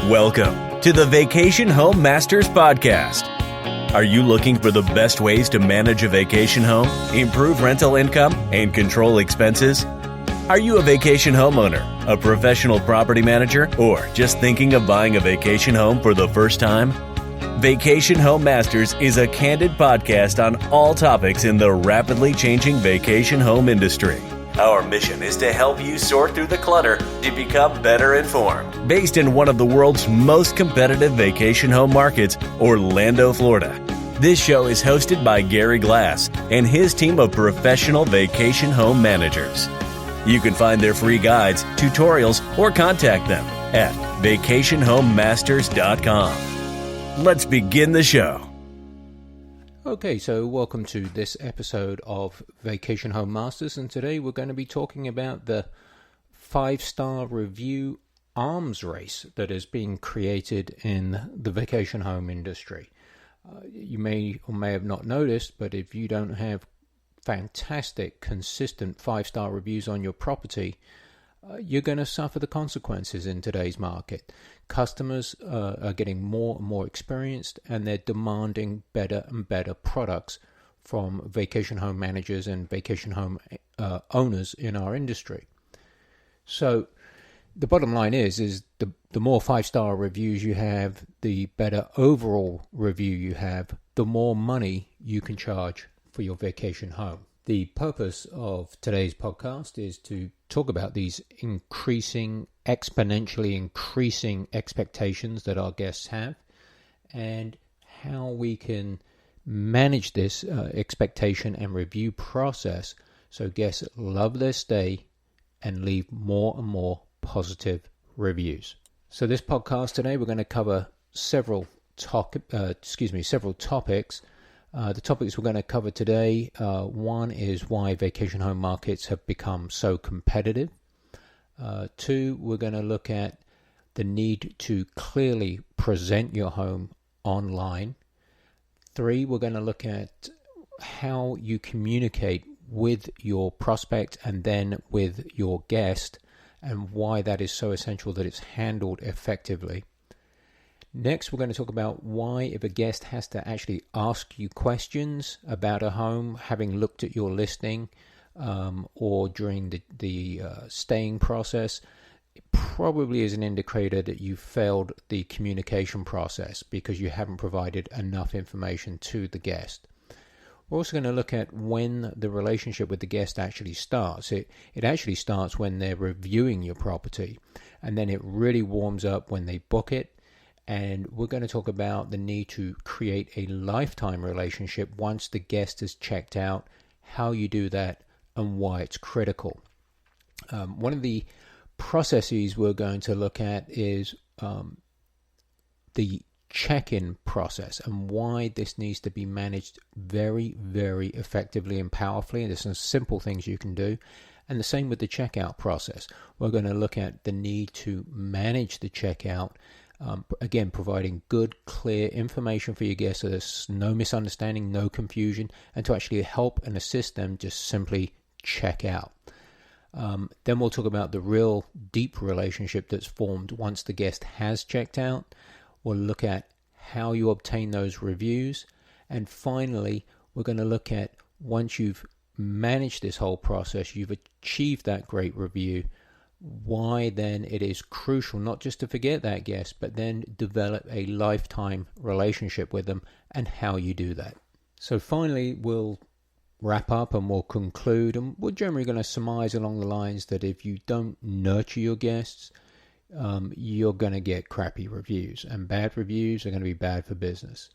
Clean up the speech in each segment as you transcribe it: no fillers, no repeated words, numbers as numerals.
Welcome to the Vacation Home Masters Podcast. Are you looking for the best ways to manage a vacation home, improve rental income, and control expenses? Are you a vacation homeowner, a professional property manager, or just thinking of buying a vacation home for the first time? Vacation Home Masters is a candid podcast on all topics in the rapidly changing vacation home industry. Our mission is to help you sort through the clutter to become better informed. Based in one of the world's most competitive vacation home markets, Orlando, Florida. This show is hosted by Gary Glass and his team of professional vacation home managers. You can find their free guides, tutorials, or contact them at vacationhomemasters.com. Let's begin the show. Okay, so welcome to this episode of Vacation Home Masters, and today we're going to be talking about the 5-star review arms race that is being created in the vacation home industry. You may or may have not noticed, but if you don't have fantastic, consistent 5-star reviews on your property, you're going to suffer the consequences in today's market. Customers are getting more and more experienced, and they're demanding better and better products from vacation home managers and vacation home owners in our industry. So the bottom line is the more 5-star reviews you have, the better overall review you have, the more money you can charge for your vacation home. The purpose of today's podcast is to talk about these exponentially increasing expectations that our guests have, and how we can manage this expectation and review process so guests love their stay and leave more and more positive reviews. So this podcast today, we're going to cover several topics. The topics we're going to cover today, one is why vacation home markets have become so competitive. 2, we're going to look at the need to clearly present your home online. 3, we're going to look at how you communicate with your prospect and then with your guest, and why that is so essential that it's handled effectively. Next, we're going to talk about why, if a guest has to actually ask you questions about a home, having looked at your listing, or during the staying process, it probably is an indicator that you failed the communication process because you haven't provided enough information to the guest. We're also going to look at when the relationship with the guest actually starts. It actually starts when they're reviewing your property, and then it really warms up when they book it. And we're going to talk about the need to create a lifetime relationship once the guest has checked out, how you do that, and why it's critical. One of the processes we're going to look at is the check-in process, and why this needs to be managed very, very effectively and powerfully. And there's some simple things you can do. And the same with the checkout process. We're going to look at the need to manage the checkout, again, providing good, clear information for your guests so there's no misunderstanding, no confusion, and to actually help and assist them just simply check out. Then we'll talk about the real deep relationship that's formed once the guest has checked out. We'll look at how you obtain those reviews. And finally, we're going to look at once you've managed this whole process, you've achieved that great review, why then it is crucial not just to forget that guest, but then develop a lifetime relationship with them, and how you do that. So finally, we'll wrap up and we'll conclude, and we're generally going to surmise along the lines that if you don't nurture your guests, you're going to get crappy reviews, and bad reviews are going to be bad for business.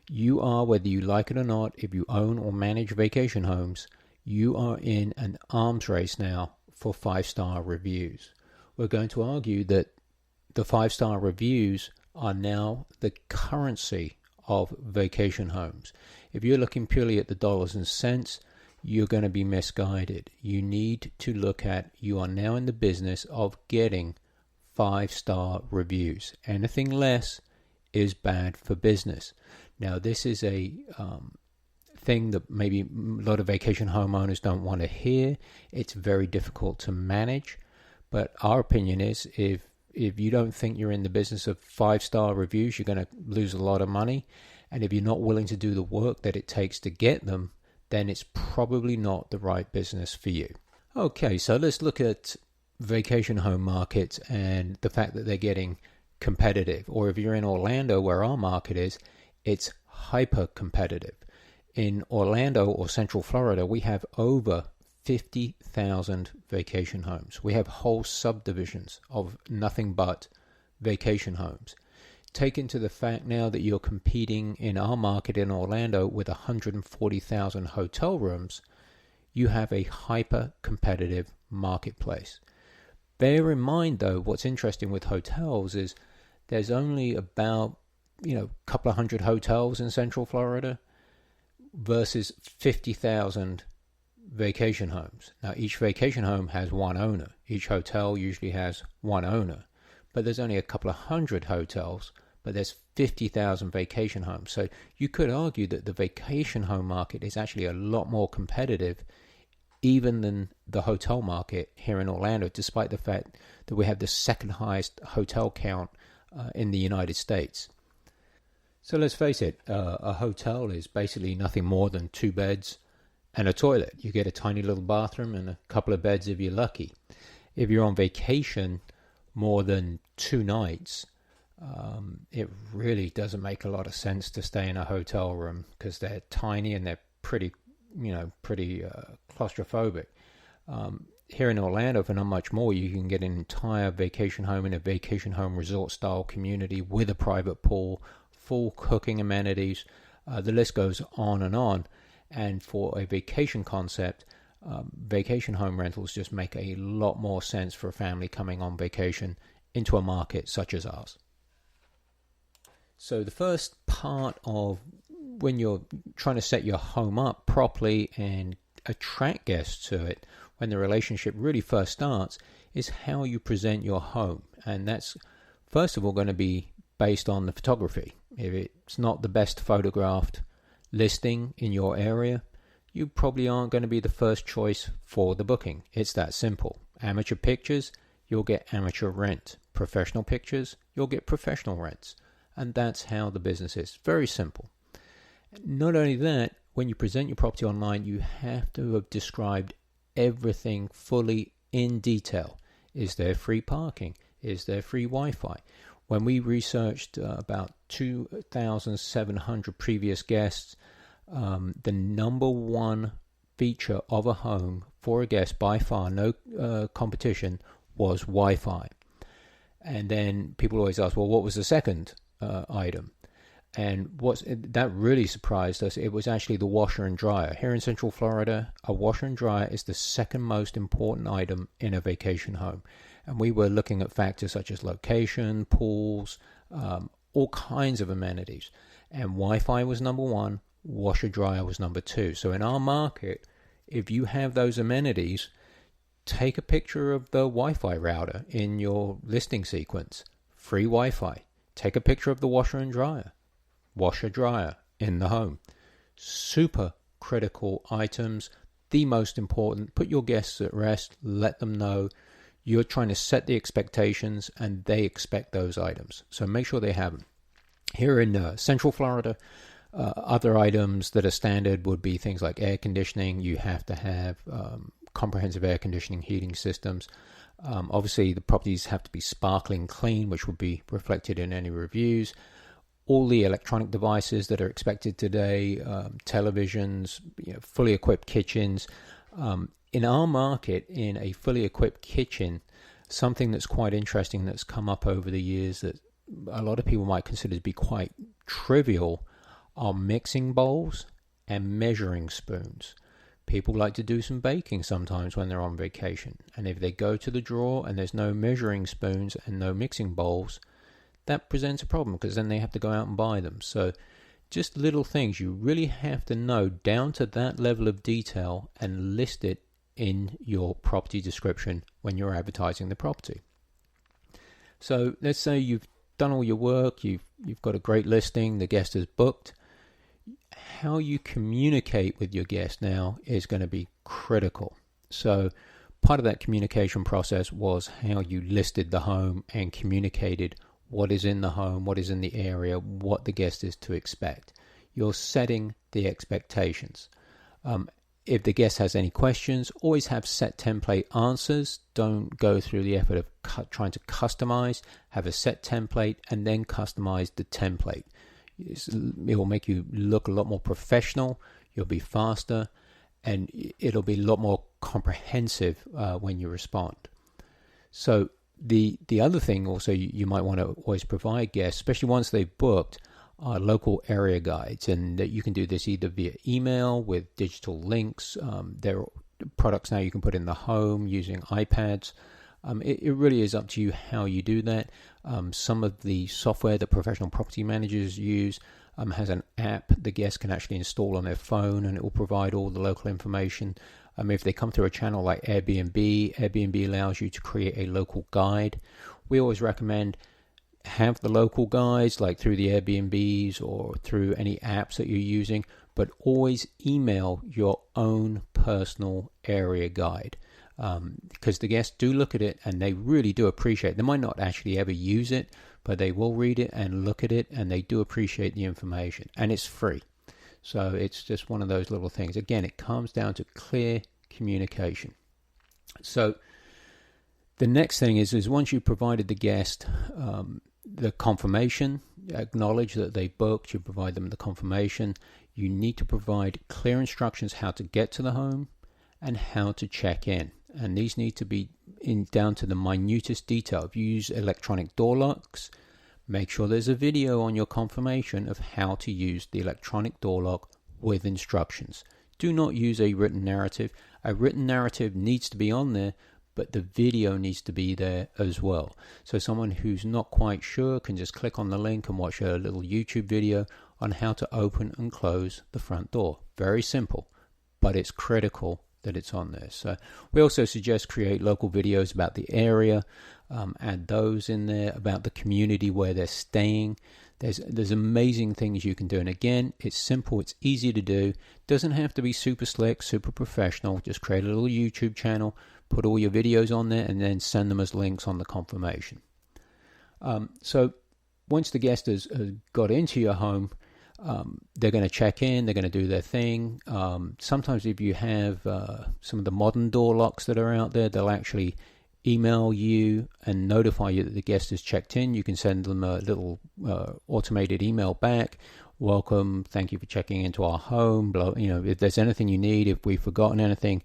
You are, whether you like it or not, if you own or manage vacation homes, you are in an arms race now for 5-star reviews. We're going to argue that the 5-star reviews are now the currency of vacation homes. If you're looking purely at the dollars and cents, you're going to be misguided. You need to look at, you are now in the business of getting 5-star reviews. Anything less is bad for business. Now, this is a thing that maybe a lot of vacation homeowners don't want to hear. It's very difficult to manage. But our opinion is, if If you don't think you're in the business of 5-star reviews, you're going to lose a lot of money. And if you're not willing to do the work that it takes to get them, then it's probably not the right business for you. Okay, so let's look at vacation home markets and the fact that they're getting competitive. Or if you're in Orlando, where our market is, it's hyper competitive. In Orlando or Central Florida, we have over 50,000 vacation homes. We have whole subdivisions of nothing but vacation homes. Take into the fact now that you're competing in our market in Orlando with 140,000 hotel rooms, you have a hyper competitive marketplace. Bear in mind, though, what's interesting with hotels is there's only about, a couple of hundred hotels in Central Florida versus 50,000 vacation homes. Now, each vacation home has one owner. Each hotel usually has one owner. But there's only a couple of hundred hotels, but there's 50,000 vacation homes. So you could argue that the vacation home market is actually a lot more competitive even than the hotel market here in Orlando, despite the fact that we have the second highest hotel count in the United States. So let's face it, a hotel is basically nothing more than 2 beds and a toilet. You get a tiny little bathroom and a couple of beds if you're lucky. If you're on vacation more than 2 nights, it really doesn't make a lot of sense to stay in a hotel room because they're tiny and they're pretty claustrophobic. Here in Orlando, for not much more, you can get an entire vacation home in a vacation home resort style community with a private pool, full cooking amenities. The list goes on and on. And for a vacation concept, vacation home rentals just make a lot more sense for a family coming on vacation into a market such as ours. So the first part of when you're trying to set your home up properly and attract guests to it, when the relationship really first starts, is how you present your home. And that's, first of all, going to be based on the photography. If it's not the best photographed listing in your area, you probably aren't going to be the first choice for the booking. It's that simple. Amateur pictures, you'll get amateur rent. Professional pictures, you'll get professional rents. And that's how the business is. Very simple. Not only that, when you present your property online, you have to have described everything fully in detail. Is there free parking? Is there free Wi-Fi? When we researched about 2,700 previous guests, the number one feature of a home for a guest, by far, no competition, was Wi-Fi. And then people always ask, well, what was the second item? And that really surprised us. It was actually the washer and dryer. Here in Central Florida, a washer and dryer is the second most important item in a vacation home. And we were looking at factors such as location, pools, all kinds of amenities. And Wi-Fi was number 1, washer dryer was number 2. So in our market, if you have those amenities, take a picture of the Wi-Fi router in your listing sequence. Free Wi-Fi. Take a picture of the washer and dryer. Washer dryer in the home. Super critical items, the most important. Put your guests at rest, let them know you're trying to set the expectations and they expect those items. So make sure they have them. Here in Central Florida, other items that are standard would be things like air conditioning. You have to have comprehensive air conditioning heating systems. Obviously, the properties have to be sparkling clean, which would be reflected in any reviews. All the electronic devices that are expected today, televisions, fully equipped kitchens. In our market, in a fully equipped kitchen, something that's quite interesting that's come up over the years that a lot of people might consider to be quite trivial are mixing bowls and measuring spoons. People like to do some baking sometimes when they're on vacation. And if they go to the drawer and there's no measuring spoons and no mixing bowls, that presents a problem because then they have to go out and buy them. So just little things you really have to know down to that level of detail and list it in your property description when you're advertising the property. So let's say you've done all your work, you've got a great listing, the guest is booked. How you communicate with your guest now is going to be critical. So part of that communication process was how you listed the home and communicated what is in the home, what is in the area, what the guest is to expect. You're setting the expectations. If the guest has any questions, always have set template answers. Don't go through the effort of trying to customize. Have a set template and then customize the template. It will make you look a lot more professional. You'll be faster, and it'll be a lot more comprehensive when you respond. So the other thing also you might want to always provide guests, especially once they've booked, are local area guides, and that you can do this either via email with digital links. There are products now you can put in the home using iPads. It really is up to you how you do that. Some of the software that professional property managers use has an app the guest can actually install on their phone, and it will provide all the local information. If they come through a channel like Airbnb allows you to create a local guide. We always recommend have the local guides like through the Airbnbs or through any apps that you're using, but always email your own personal area guide, because the guests do look at it and they really do appreciate it. They might not actually ever use it, but they will read it and look at it, and they do appreciate the information, and it's free. So it's just one of those little things. Again, it comes down to clear communication. So the next thing is once you've provided the guest the confirmation, acknowledge that they booked, you provide them the confirmation, you need to provide clear instructions how to get to the home and how to check in. And these need to be down to the minutest detail. If you use electronic door locks, make sure there's a video on your confirmation of how to use the electronic door lock with instructions. Do not use a written narrative. A written narrative needs to be on there, but the video needs to be there as well. So someone who's not quite sure can just click on the link and watch a little YouTube video on how to open and close the front door. Very simple, but it's critical that it's on there. So we also suggest create local videos about the area, add those in there, about the community where they're staying. There's amazing things you can do. And again, it's simple, it's easy to do. Doesn't have to be super slick, super professional. Just create a little YouTube channel, put all your videos on there, and then send them as links on the confirmation. So once the guest has got into your home, they're going to check in, they're going to do their thing. Sometimes if you have some of the modern door locks that are out there, they'll actually email you and notify you that the guest has checked in. You can send them a little automated email back. Welcome, thank you for checking into our home. If there's anything you need, if we've forgotten anything,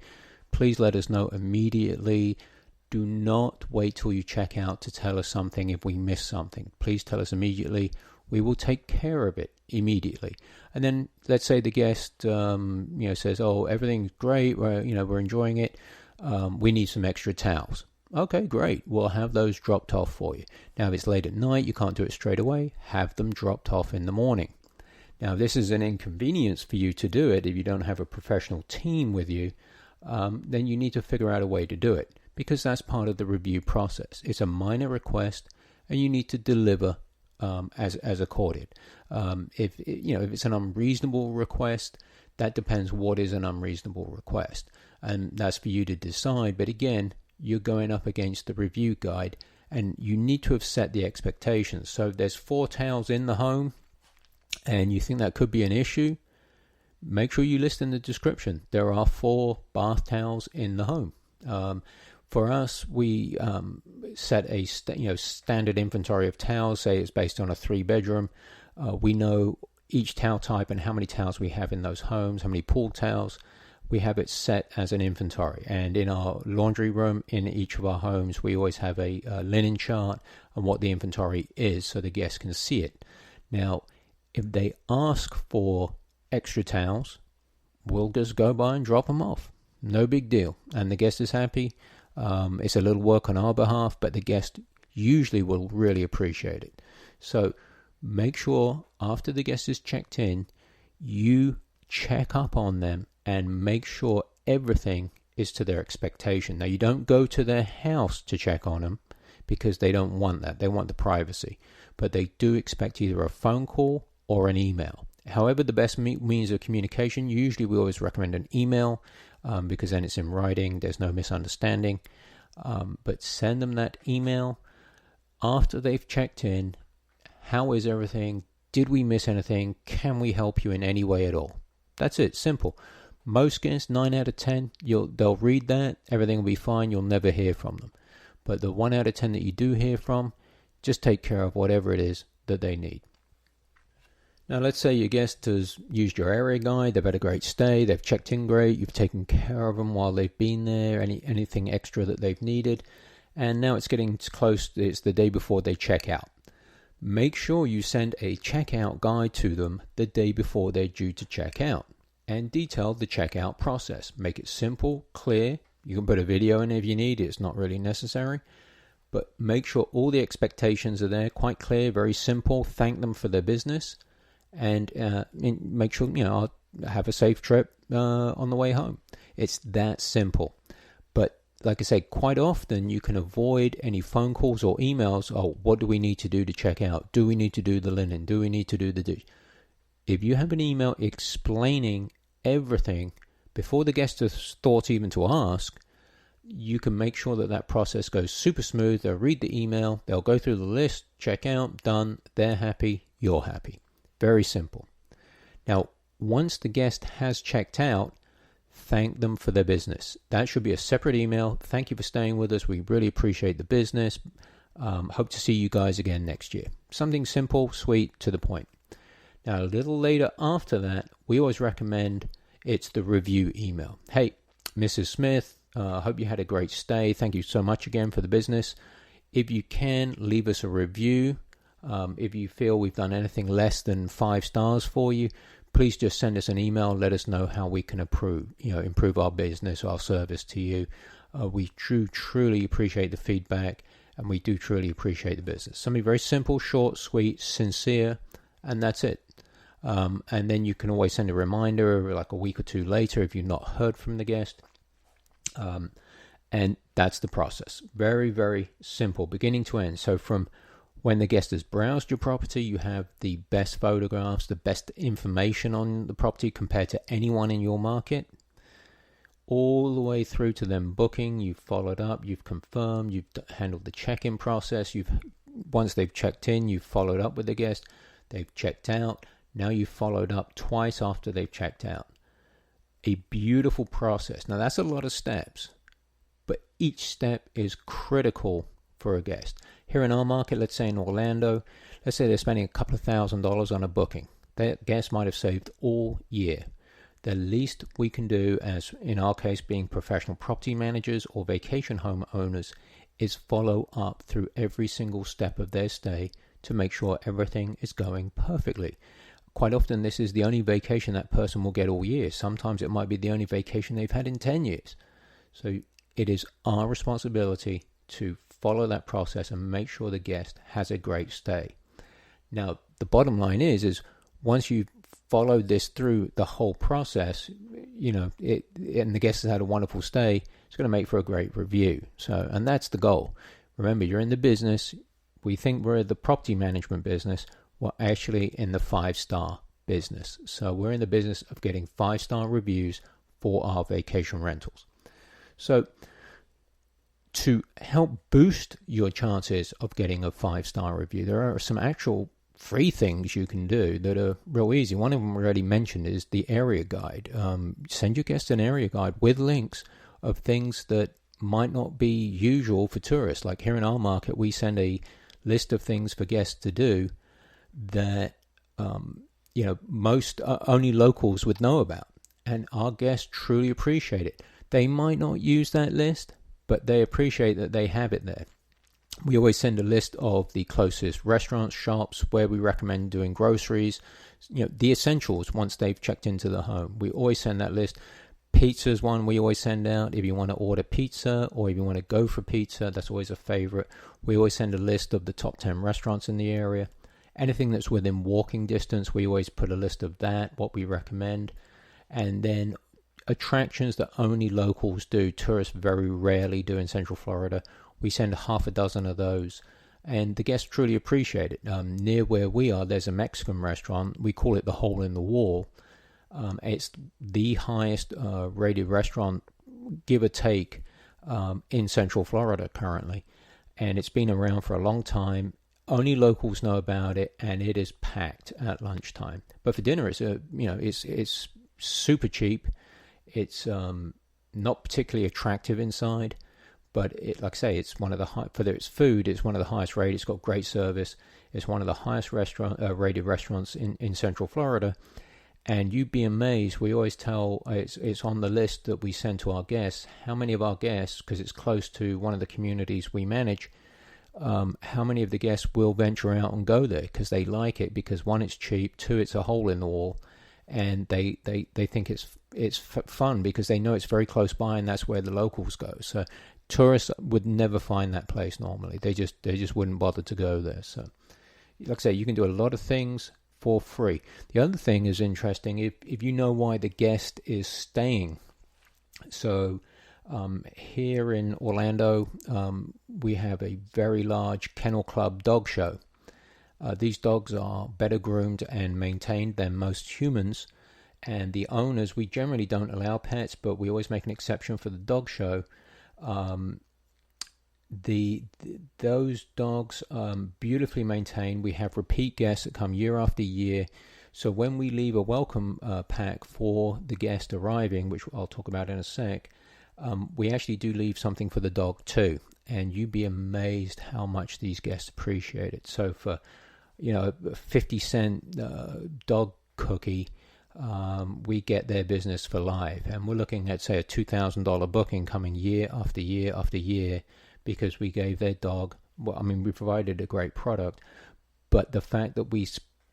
please let us know immediately. Do not wait till you check out to tell us something if we miss something. Please tell us immediately. We will take care of it immediately. And then let's say the guest says, "Oh, everything's great. We're enjoying it. We need some extra towels." Okay, great. We'll have those dropped off for you. Now, if it's late at night, you can't do it straight away. Have them dropped off in the morning. Now, if this is an inconvenience for you to do it, if you don't have a professional team with you, then you need to figure out a way to do it, because that's part of the review process. It's a minor request, and you need to deliver as accorded. If it's an unreasonable request, that depends what is an unreasonable request, and that's for you to decide. But again, you're going up against the review guide, and you need to have set the expectations. So if there's 4 towels in the home, and you think that could be an issue, make sure you list in the description there are 4 bath towels in the home. For us, we set a standard inventory of towels. Say it's based on a 3-bedroom. We know each towel type and how many towels we have in those homes, how many pool towels. We have it set as an inventory. And in our laundry room, in each of our homes, we always have a linen chart on what the inventory is so the guests can see it. Now, if they ask for extra towels, we'll just go by and drop them off. No big deal. And the guest is happy. It's a little work on our behalf, but the guest usually will really appreciate it. So make sure after the guest is checked in, you check up on them and make sure everything is to their expectation. Now, you don't go to their house to check on them because they don't want that. They want the privacy. But they do expect either a phone call or an email. However, the best means of communication, usually we always recommend an email. because then it's in writing, there's no misunderstanding. But send them that email after they've checked in. How is everything? Did we miss anything? Can we help you in any way at all? That's it, simple. Most guests, 9 out of 10, they'll read that, everything will be fine, you'll never hear from them. But the 1 out of 10 that you do hear from, just take care of whatever it is that they need. Now, let's say your guest has used your area guide, they've had a great stay, they've checked in great, you've taken care of them while they've been there, anything extra that they've needed, and now it's getting close, it's the day before they check out. Make sure you send a checkout guide to them the day before they're due to check out, and detail the checkout process. Make it simple, clear. You can put a video in if you need it, it's not really necessary. But make sure all the expectations are there, quite clear, very simple. Thank them for their business. And make sure, I'll have a safe trip on the way home. It's that simple. But like I say, quite often you can avoid any phone calls or emails. Oh, what do we need to do to check out? Do we need to do the linen? Do we need to do the dish? If you have an email explaining everything before the guest has thought even to ask, you can make sure that process goes super smooth. They'll read the email, they'll go through the list, check out, done, they're happy, you're happy. Very simple. Now, once the guest has checked out, thank them for their business. That should be a separate email. Thank you for staying with us. We really appreciate the business. Hope to see you guys again next year. Something simple, sweet, to the point. Now, a little later after that, we always recommend it's the review email. Hey, Mrs. Smith, hope you had a great stay. Thank you so much again for the business. If you can, leave us a review. If you feel we've done anything less than 5 stars for you, please just send us an email. Let us know how we can improve our business, our service to you. We truly appreciate the feedback, and we do truly appreciate the business. Something very simple, short, sweet, sincere, and that's it. And then you can always send a reminder like a week or 2 later if you've not heard from the guest. And that's the process. Very, very simple, beginning to end. So from when the guest has browsed your property, you have the best photographs, the best information on the property compared to anyone in your market, all the way through to them booking. You've followed up, you've confirmed, you've handled the check-in process. Once they've checked in, you've followed up with the guest. They've checked out. Now you've followed up twice after they've checked out. A beautiful process. Now that's a lot of steps, but each step is critical for a guest. Here in our market, let's say in Orlando, let's say they're spending a couple of $1,000s on a booking. That guest might have saved all year. The least we can do, as in our case being professional property managers or vacation home owners, is follow up through every single step of their stay to make sure everything is going perfectly. Quite often this is the only vacation that person will get all year. Sometimes it might be the only vacation they've had in 10 years. So it is our responsibility to follow that process and make sure the guest has a great stay. Now, the bottom line is once you've followed this through the whole process, and the guest has had a wonderful stay, it's going to make for a great review. So, and that's the goal. Remember, you're in the business. We think we're the property management business. We're actually in the 5-star business. So we're in the business of getting 5-star reviews for our vacation rentals. So to help boost your chances of getting a 5-star review, there are some actual free things you can do that are real easy. One of them already mentioned is the area guide. Send your guests an area guide with links of things that might not be usual for tourists. Like here in our market, we send a list of things for guests to do that most only locals would know about, and our guests truly appreciate it. They might not use that list, but they appreciate that they have it there. We always send a list of the closest restaurants, shops, where we recommend doing groceries, the essentials once they've checked into the home. We always send that list. Pizza is one we always send out. If you want to order pizza or if you want to go for pizza, that's always a favorite. We always send a list of the top 10 restaurants in the area. Anything that's within walking distance, we always put a list of that, what we recommend. And then attractions that only locals do, tourists very rarely do in Central Florida. We send 6 of those, and the guests truly appreciate it. Near where we are, there's a Mexican restaurant. We call it the Hole in the Wall. It's the highest rated restaurant, give or take, in Central Florida currently, and it's been around for a long time. Only locals know about it, and it is packed at lunchtime. But for dinner, it's super cheap. It's not particularly attractive inside, but like I say, it's one of the for its food. It's one of the highest rated. It's got great service. It's one of the highest rated restaurants in Central Florida. And you'd be amazed. We always tell, it's on the list that we send to our guests, how many of our guests, because it's close to one of the communities we manage, how many of the guests will venture out and go there because they like it, because one, it's cheap, two, it's a hole in the wall, and they think it's fun because they know it's very close by, and that's where the locals go. So tourists would never find that place normally. They just wouldn't bother to go there. So like I say, you can do a lot of things for free. The other thing is interesting, if you know why the guest is staying. So here in Orlando, we have a very large kennel club dog show. These dogs are better groomed and maintained than most humans, and the owners, we generally don't allow pets, but we always make an exception for the dog show. Those dogs beautifully maintained. We have repeat guests that come year after year. So when we leave a welcome pack for the guest arriving, which I'll talk about in a sec, we actually do leave something for the dog too. And you'd be amazed how much these guests appreciate it. So for a 50-cent dog cookie, we get their business for life. And we're looking at, say, a $2,000 booking coming year after year after year, because we gave their dog, we provided a great product, but the fact that we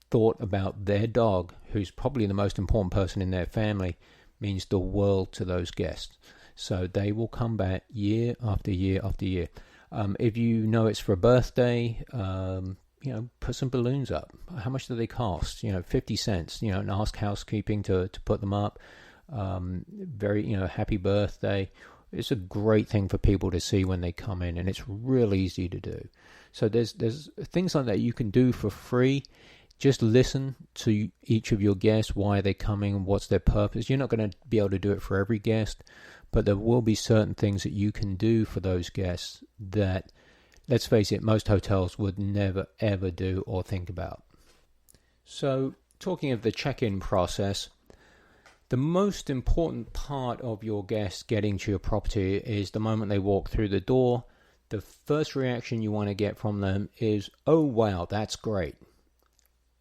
thought about their dog, who's probably the most important person in their family, means the world to those guests. So they will come back year after year after year. If you know it's for a birthday, put some balloons up. How much do they cost? 50 cents, and ask housekeeping to put them up. Very, happy birthday. It's a great thing for people to see when they come in, and it's real easy to do. So there's things like that you can do for free. Just listen to each of your guests, why they're coming, what's their purpose. You're not going to be able to do it for every guest, but there will be certain things that you can do for those guests that, let's face it, most hotels would never, ever do or think about. So talking of the check-in process, the most important part of your guests getting to your property is the moment they walk through the door. The first reaction you want to get from them is, "Oh wow, that's great."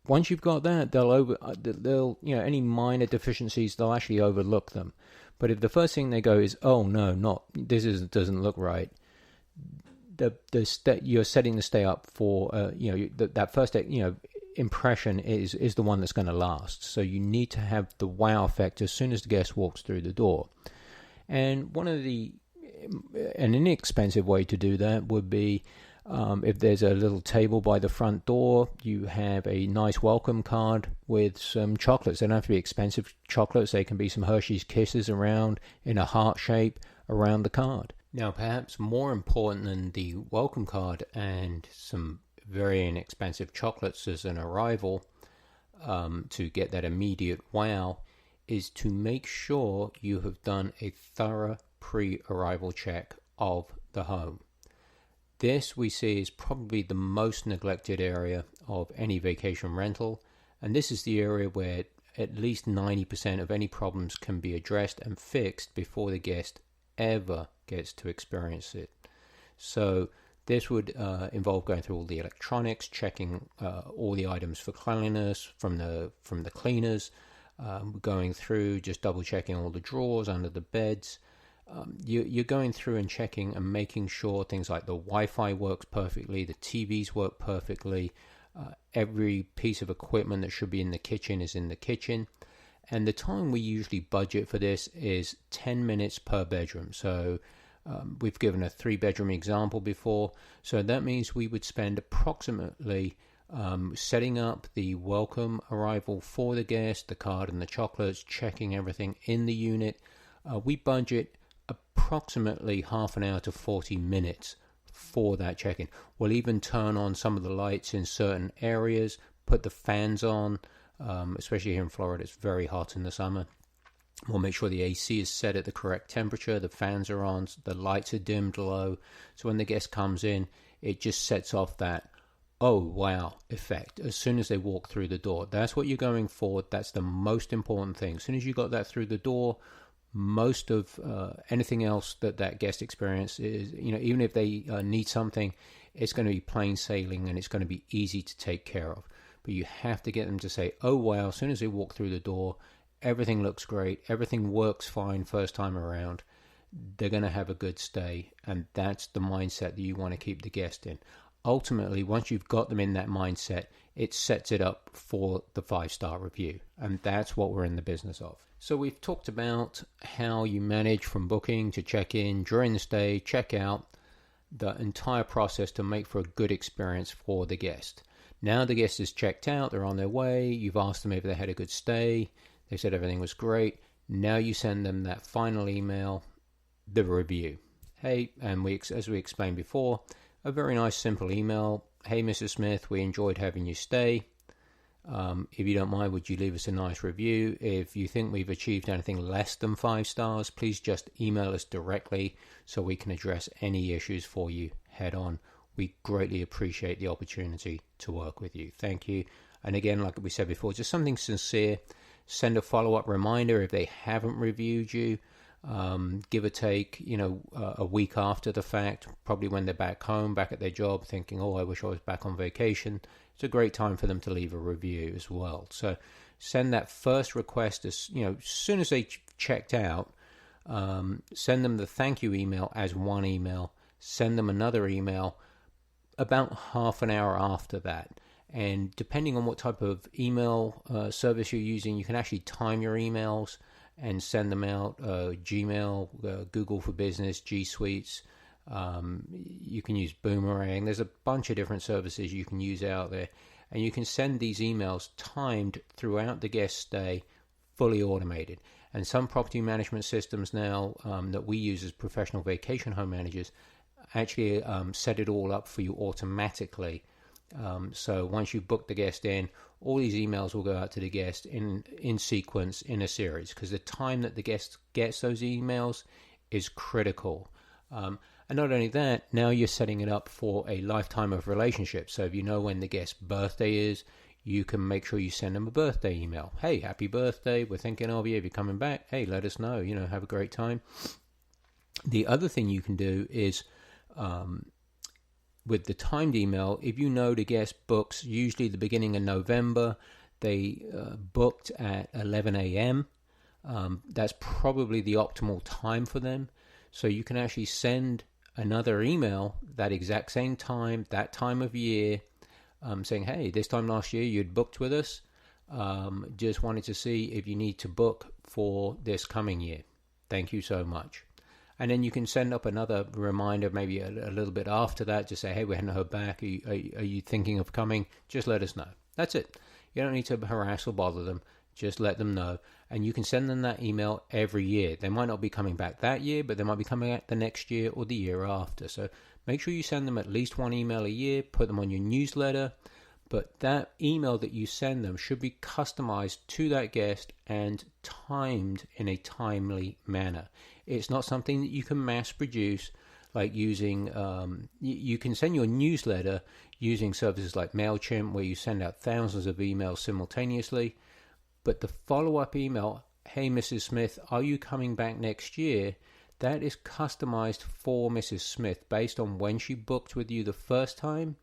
Once you've got that, they'll any minor deficiencies, they'll actually overlook them. But if the first thing they go is, "Oh no, doesn't look right," you're setting the stay up for that first impression is the one that's going to last. So you need to have the wow effect as soon as the guest walks through the door. And an inexpensive way to do that would be, if there's a little table by the front door, you have a nice welcome card with some chocolates. They don't have to be expensive chocolates. They can be some Hershey's Kisses around in a heart shape around the card. Now, perhaps more important than the welcome card and some very inexpensive chocolates as an arrival, to get that immediate wow, is to make sure you have done a thorough pre-arrival check of the home. This we see is probably the most neglected area of any vacation rental, and this is the area where at least 90% of any problems can be addressed and fixed before the guest ever gets to experience it. So this would involve going through all the electronics, checking all the items for cleanliness from the cleaners, going through just double checking all the drawers under the beds. You're going through and checking and making sure things like the Wi-Fi works perfectly, the TVs work perfectly, every piece of equipment that should be in the kitchen is in the kitchen. And the time we usually budget for this is 10 minutes per bedroom. So we've given a 3-bedroom example before. So that means we would spend approximately setting up the welcome arrival for the guest, the card and the chocolates, checking everything in the unit. We budget approximately half an hour to 40 minutes for that check-in. We'll even turn on some of the lights in certain areas, put the fans on, especially here in Florida. It's very hot in the summer. We'll make sure the AC is set at the correct temperature, the fans are on, the lights are dimmed low. So when the guest comes in, it just sets off that, oh, wow effect as soon as they walk through the door. That's what you're going for. That's the most important thing. As soon as you got that through the door, most of anything else that guest experience is, even if they need something, it's going to be plain sailing and it's going to be easy to take care of. But you have to get them to say, oh, wow, as soon as they walk through the door, everything looks great, everything works fine first time around, they're going to have a good stay, and that's the mindset that you want to keep the guest in. Ultimately, once you've got them in that mindset, it sets it up for the 5-star review, and that's what we're in the business of. So we've talked about how you manage from booking to check-in, during the stay, check-out, the entire process to make for a good experience for the guest. Now the guest is checked out, they're on their way, you've asked them if they had a good stay, they said everything was great. Now you send them that final email, the review. Hey, and as we explained before, a very nice simple email. Hey, Mrs. Smith, we enjoyed having you stay. If you don't mind, would you leave us a nice review? If you think we've achieved anything less than 5 stars, please just email us directly so we can address any issues for you head on. We greatly appreciate the opportunity to work with you. Thank you. And again, like we said before, just something sincere. Send a follow-up reminder if they haven't reviewed you. Give or take, a week after the fact, probably when they're back home, back at their job, thinking, oh, I wish I was back on vacation. It's a great time for them to leave a review as well. So send that first request as soon as they checked out. Send them the thank you email as one email. Send them another email about half an hour after that. And depending on what type of email service you're using, you can actually time your emails and send them out. Gmail, Google for Business, G Suites. You can use Boomerang. There's a bunch of different services you can use out there. And you can send these emails timed throughout the guest stay, fully automated. And some property management systems now that we use as professional vacation home managers actually set it all up for you automatically. So once you book the guest in, all these emails will go out to the guest in sequence, in a series, because the time that the guest gets those emails is critical. And not only that, now you're setting it up for a lifetime of relationship. So if you know when the guest's birthday is, you can make sure you send them a birthday email. Hey, happy birthday, we're thinking of you. If you're coming back, hey, let us know, have a great time. The other thing you can do is with the timed email, if you know the guest books usually the beginning of November, they booked at 11 a.m. That's probably the optimal time for them. So you can actually send another email that exact same time, that time of year, saying, hey, this time last year you'd booked with us. Just wanted to see if you need to book for this coming year. Thank you so much. And then you can send up another reminder maybe a little bit after that. Just say, hey, we hadn't heard back. Are you thinking of coming? Just let us know. That's it. You don't need to harass or bother them. Just let them know. And you can send them that email every year. They might not be coming back that year, but they might be coming back the next year or the year after. So make sure you send them at least one email a year. Put them on your newsletter. But that email that you send them should be customized to that guest and timed in a timely manner. It's not something that you can mass produce, like using, you can send your newsletter using services like MailChimp, where you send out thousands of emails simultaneously. But the follow-up email, hey, Mrs. Smith, are you coming back next year? That is customized for Mrs. Smith based on when she booked with you the first time,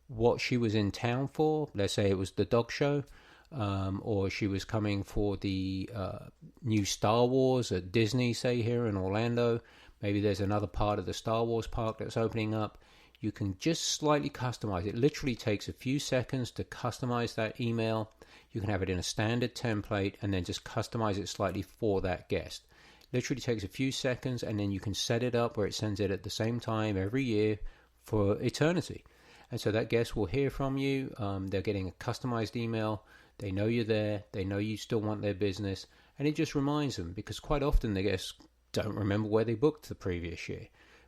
what she was in town for. Let's say it was the dog show, or she was coming for the new Star Wars at Disney, say here in Orlando. Maybe there's another part of the Star Wars park that's opening up. You can just slightly customize it. It literally takes a few seconds to customize that email. You can have it in a standard template and then just customize it slightly for that guest. Literally takes a few seconds, and then you can set it up where it sends it at the same time every year for eternity. And so that guest will hear from you. They're getting a customized email. They know you're there. They know you still want their business. And it just reminds them, because quite often the guests don't remember where they booked the previous year.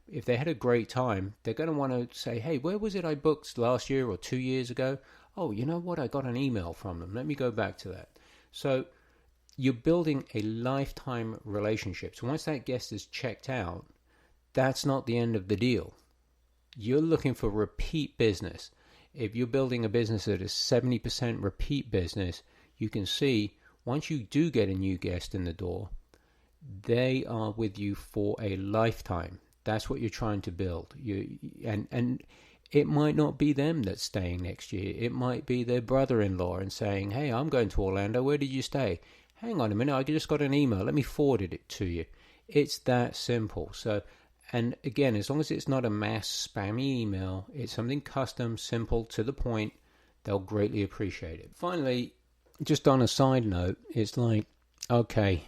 If they had a great time, they're going to want to say, hey, where was it I booked last year or 2 years ago? oh, you know what? I got an email from them. Let me go back to that. So you're building a lifetime relationship. So once that guest is checked out, that's not the end of the deal. You're looking for repeat business. If you're building a business that is 70% repeat business, you can see once you do get a new guest in the door, they are with you for a lifetime. That's what you're trying to build. And it might not be them that's staying next year. It might be their brother-in-law and saying, hey, I'm going to Orlando. Where did you stay? Hang on a minute. I just got an email. Let me forward it to you. It's that simple. So, and again, as long as it's not a mass spammy email, it's something custom, simple, to the point, they'll greatly appreciate it. Finally, just on a side note, it's like, okay,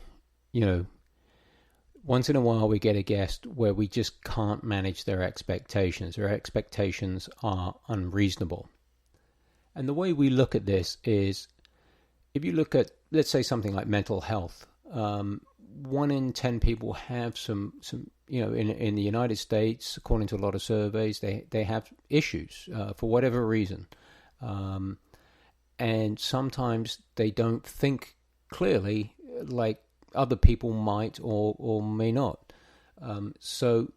once in a while we get a guest where we just can't manage their expectations. Their expectations are unreasonable. And the way we look at this is, if you look at, let's say, something like mental health, 1 in 10 people have some in the United States, according to a lot of surveys, they have issues for whatever reason. And sometimes they don't think clearly like other people might or may not. So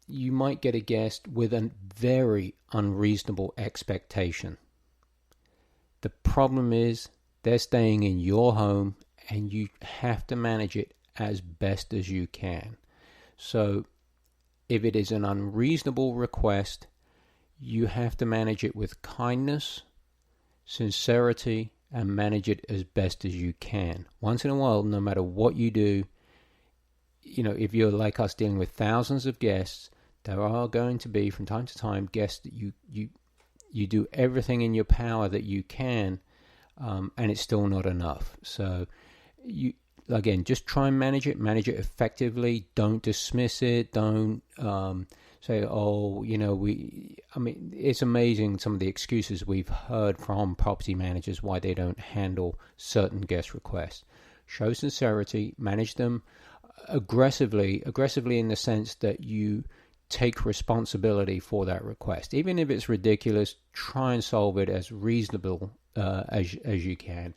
you might get a guest with a very unreasonable expectation. The problem is they're staying in your home and you have to manage it as best as you can. So if it is an unreasonable request, you have to manage it with kindness, sincerity, and manage it as best as you can. Once in a while, no matter what you do, if you're like us dealing with thousands of guests, there are going to be from time to time guests that you do everything in your power that you can, and it's still not enough. So again, just try and manage it effectively. Don't dismiss it. Don't say, it's amazing some of the excuses we've heard from property managers why they don't handle certain guest requests. Show sincerity, manage them aggressively in the sense that you take responsibility for that request. Even if it's ridiculous, try and solve it as reasonable as you can.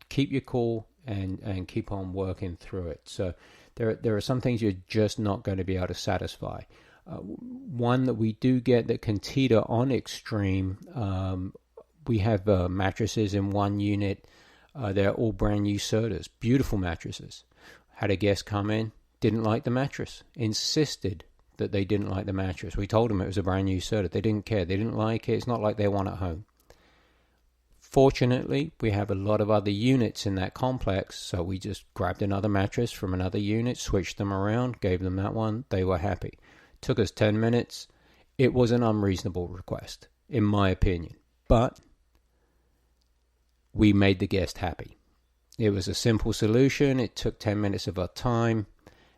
Keep your cool and keep on working through it. So there are some things you're just not going to be able to satisfy. One that we do get that can teeter on extreme, we have mattresses in one unit. They're all brand new Sertas, beautiful mattresses. Had a guest come in, didn't like the mattress, insisted that they didn't like the mattress. We told them it was a brand new Serta. They didn't care. They didn't like it. It's not like they want at home. Fortunately, we have a lot of other units in that complex, so we just grabbed another mattress from another unit, switched them around, gave them that one. They were happy. Took us 10 minutes. It was an unreasonable request, in my opinion. But we made the guest happy. It was a simple solution. It took 10 minutes of our time,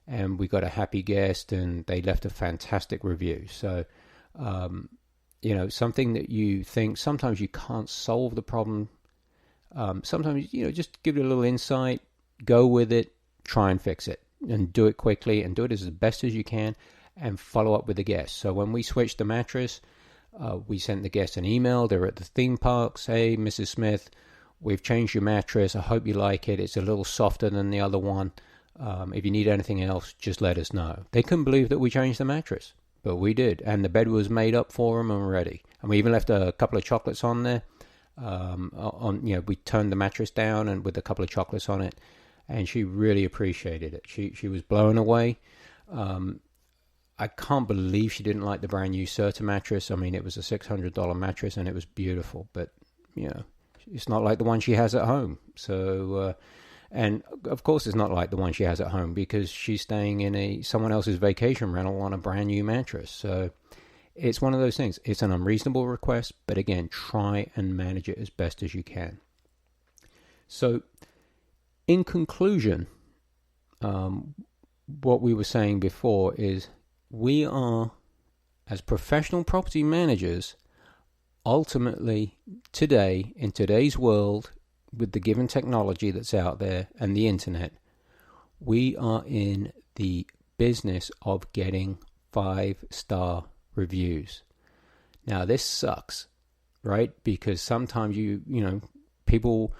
and we got a happy guest, and they left a fantastic review. So, something that you think sometimes you can't solve the problem. Sometimes, just give it a little insight, go with it, try and fix it, and do it quickly, and do it as best as you can, and follow up with the guest. So when we switched the mattress, we sent the guest an email. They were at the theme parks. Hey, Mrs. Smith, we've changed your mattress. I hope you like it. It's a little softer than the other one. If you need anything else, just let us know. They couldn't believe that we changed the mattress, but we did. And the bed was made up for them and ready. And we even left a couple of chocolates on there. We turned the mattress down and with a couple of chocolates on it. And she really appreciated it. She was blown away. I can't believe she didn't like the brand new Serta mattress. I mean, it was a $600 mattress and it was beautiful, but it's not like the one she has at home. So, and of course it's not like the one she has at home because she's staying in someone else's vacation rental on a brand new mattress. So it's one of those things. It's an unreasonable request, but again, try and manage it as best as you can. So in conclusion, what we were saying before is we are, as professional property managers, ultimately today, in today's world, with the given technology that's out there and the internet, we are in the business of getting 5-star reviews. Now, this sucks right? Because sometimes people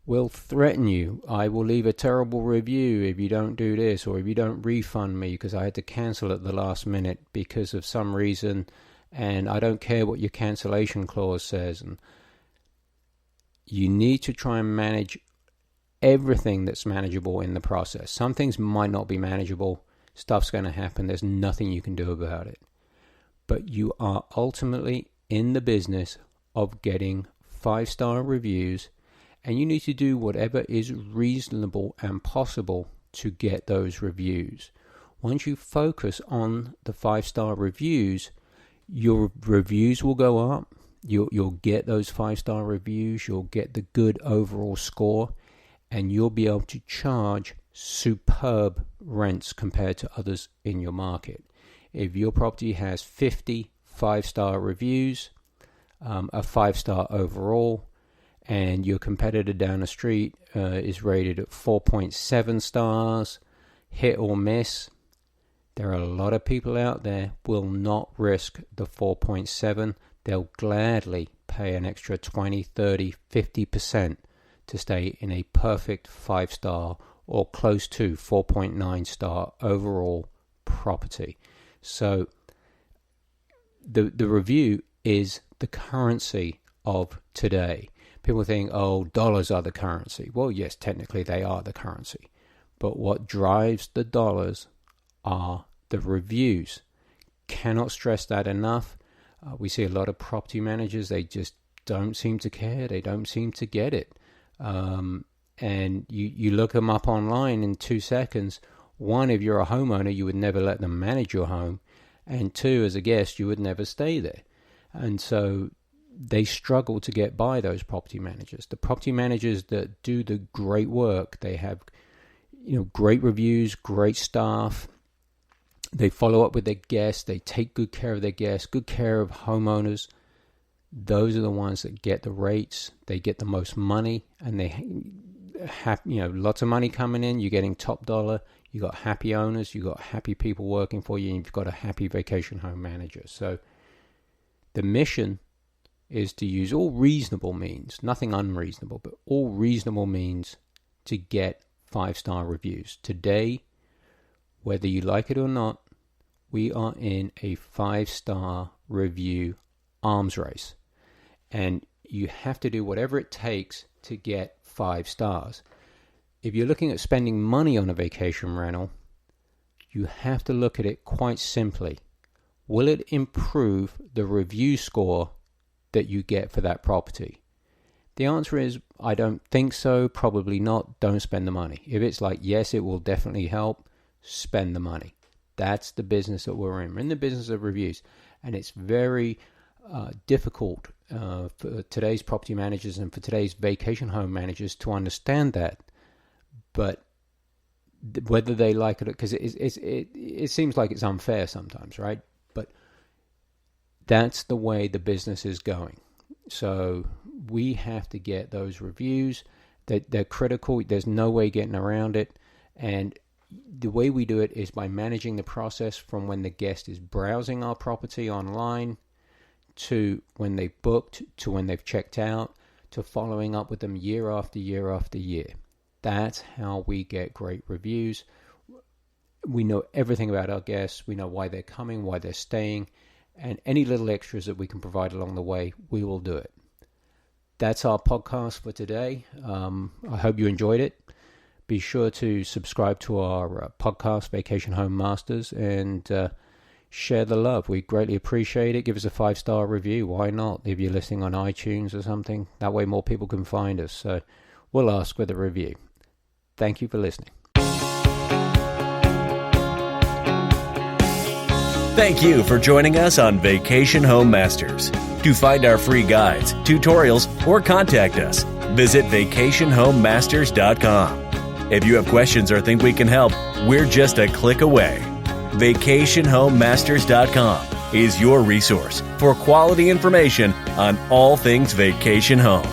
will threaten you. I will leave a terrible review if you don't do this, or if you don't refund me because I had to cancel at the last minute because of some reason, and I don't care what your cancellation clause says. And you need to try and manage everything that's manageable in the process. Some things might not be manageable. Stuff's going to happen. There's nothing you can do about it. But you are ultimately in the business of getting 5-star reviews, and you need to do whatever is reasonable and possible to get those reviews. Once you focus on the 5-star reviews, your reviews will go up. You'll get those 5-star reviews. You'll get the good overall score, and you'll be able to charge superb rents compared to others in your market. If your property has 50 5-star reviews, a 5-star overall, and your competitor down the street is rated at 4.7 stars, hit or miss, there are a lot of people out there will not risk the 4.7. They'll gladly pay an extra 20, 30, 50% to stay in a perfect 5-star or close to 4.9 star overall property. So the review is the currency of today. People think, oh, dollars are the currency. Well, yes, technically they are the currency. But what drives the dollars are the reviews. Cannot stress that enough. We see a lot of property managers, they just don't seem to care. They don't seem to get it. And you look them up online in 2 seconds. One, if you're a homeowner, you would never let them manage your home. And two, as a guest, you would never stay there. And so they struggle to get by, those property managers. The property managers that do the great work, they have great reviews, great staff. They follow up with their guests. They take good care of their guests, good care of homeowners. Those are the ones that get the rates. They get the most money, and they have lots of money coming in. You're getting top dollar. You got happy owners. You got happy people working for you, and you've got a happy vacation home manager. So the mission is to use all reasonable means, nothing unreasonable, but all reasonable means to get 5-star reviews. Today, whether you like it or not, we are in a 5-star review arms race. And you have to do whatever it takes to get 5 stars. If you're looking at spending money on a vacation rental, you have to look at it quite simply. Will it improve the review score that you get for that property? The answer is, I don't think so, probably not, don't spend the money. If it's like, yes, it will definitely help, spend the money. That's the business that we're in. We're in the business of reviews, and it's very difficult for today's property managers and for today's vacation home managers to understand that. But whether they like it, because it seems like it's unfair sometimes, right? But that's the way the business is going. So we have to get those reviews. They're critical. There's no way getting around it. And the way we do it is by managing the process from when the guest is browsing our property online to when they've booked, to when they've checked out, to following up with them year after year after year. That's how we get great reviews. We know everything about our guests. We know why they're coming, why they're staying, and any little extras that we can provide along the way, we will do it. That's our podcast for today. I hope you enjoyed it. Be sure to subscribe to our podcast, Vacation Home Masters, and share the love. We greatly appreciate it. Give us a 5-star review. Why not? If you're listening on iTunes or something, that way more people can find us. So we'll ask with a review. Thank you for listening. Thank you for joining us on Vacation Home Masters. To find our free guides, tutorials, or contact us, visit vacationhomemasters.com. If you have questions or think we can help, we're just a click away. VacationHomeMasters.com is your resource for quality information on all things vacation home.